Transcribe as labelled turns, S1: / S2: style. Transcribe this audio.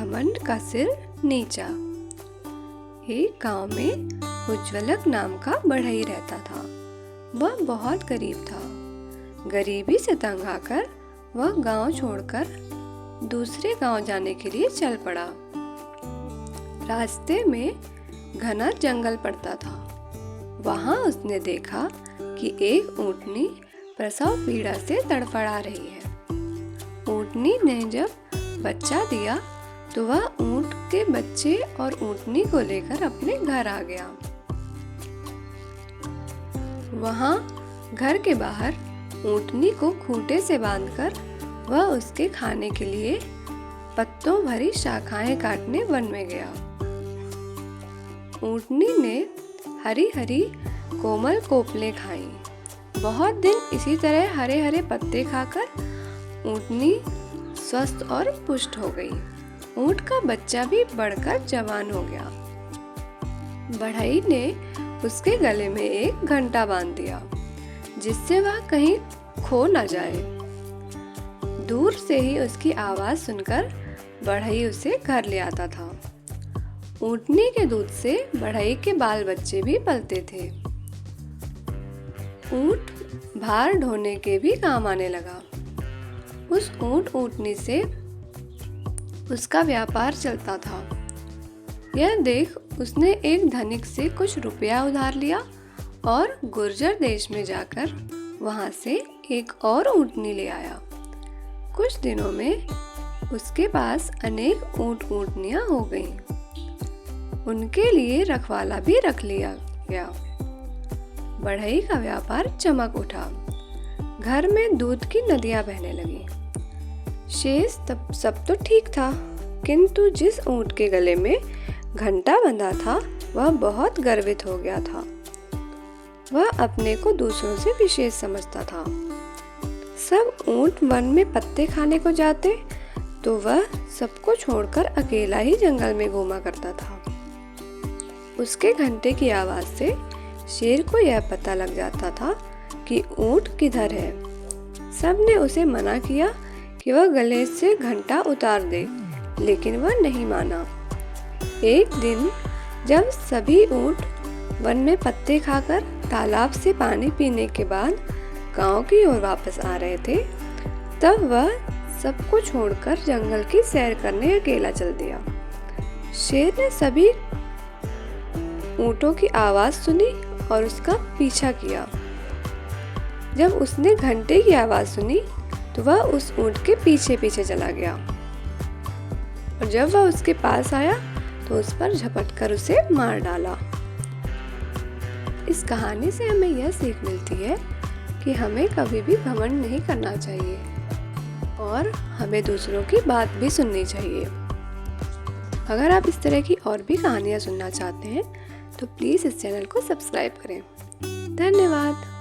S1: घमंड का सिर नीचा। एक गांव में उज्ज्वलक नाम का बढ़ई रहता था। वह बहुत गरीब था। गरीबी से तंग आकर वह गांव छोड़कर दूसरे गांव जाने के लिए चल पड़ा। रास्ते में घना जंगल पड़ता था। वहां उसने देखा कि एक ऊंटनी प्रसव पीड़ा से तड़फड़ा रही है। ऊंटनी ने जब बच्चा दिया तो वह ऊंट के बच्चे और ऊंटनी को लेकर अपने घर आ गया। वहां घर के बाहर ऊंटनी को खूंटे से बांधकर वह उसके खाने के लिए पत्तों भरी शाखाएं काटने वन में गया। ऊंटनी ने हरी हरी कोमल कोपलें खाईं। बहुत दिन इसी तरह हरे हरे पत्ते खाकर ऊंटनी स्वस्थ और पुष्ट हो गई। ऊंट का बच्चा भी बढ़कर जवान हो गया। बढ़ई ने उसके गले में एक घंटा बांध दिया जिससे वह कहीं खो न जाए। दूर से ही उसकी आवाज सुनकर बढ़ई उसे घर ले आता था। ऊंटनी के दूध से बढ़ई के बाल बच्चे भी पलते थे। ऊंट भार ढोने के भी काम आने लगा। उस ऊंटनी से उसका व्यापार चलता था। यह देख उसने एक धनिक से कुछ रुपया उधार लिया और गुर्जर देश में जाकर वहां से एक और ऊंटनी ले आया। कुछ दिनों में उसके पास अनेक ऊंटनियां हो गईं। उनके लिए रखवाला भी रख लिया गया। बढ़ई का व्यापार चमक उठा। घर में दूध की नदियां बहने लगी। शेष तब सब तो ठीक था, किंतु जिस ऊंट के गले में घंटा बंधा था वह बहुत गर्वित हो गया था। वह अपने को दूसरों से विशेष समझता था। सब ऊंट वन में पत्ते खाने को जाते तो वह सबको छोड़कर अकेला ही जंगल में घूमा करता था। उसके घंटे की आवाज से शेर को यह पता लग जाता था कि ऊंट किधर है। सबने उसे मना किया कि वह गले से घंटा उतार दे, लेकिन वह नहीं माना। एक दिन जब सभी ऊंट वन में पत्ते खाकर तालाब से पानी पीने के बाद गांव की ओर वापस आ रहे थे, तब वह सबको छोड़कर जंगल की सैर करने अकेला चल दिया। शेर ने सभी ऊंटों की आवाज सुनी और उसका पीछा किया। जब उसने घंटे की आवाज सुनी तो वह उस ऊंट के पीछे पीछे चला गया और जब वह उसके पास आया तो उस पर झपटकर उसे मार डाला। इस कहानी से हमें यह सीख मिलती है कि हमें कभी भी घमंड नहीं करना चाहिए और हमें दूसरों की बात भी सुननी चाहिए। अगर आप इस तरह की और भी कहानियाँ सुनना चाहते हैं तो प्लीज़ इस चैनल को सब्सक्राइब करें। धन्यवाद।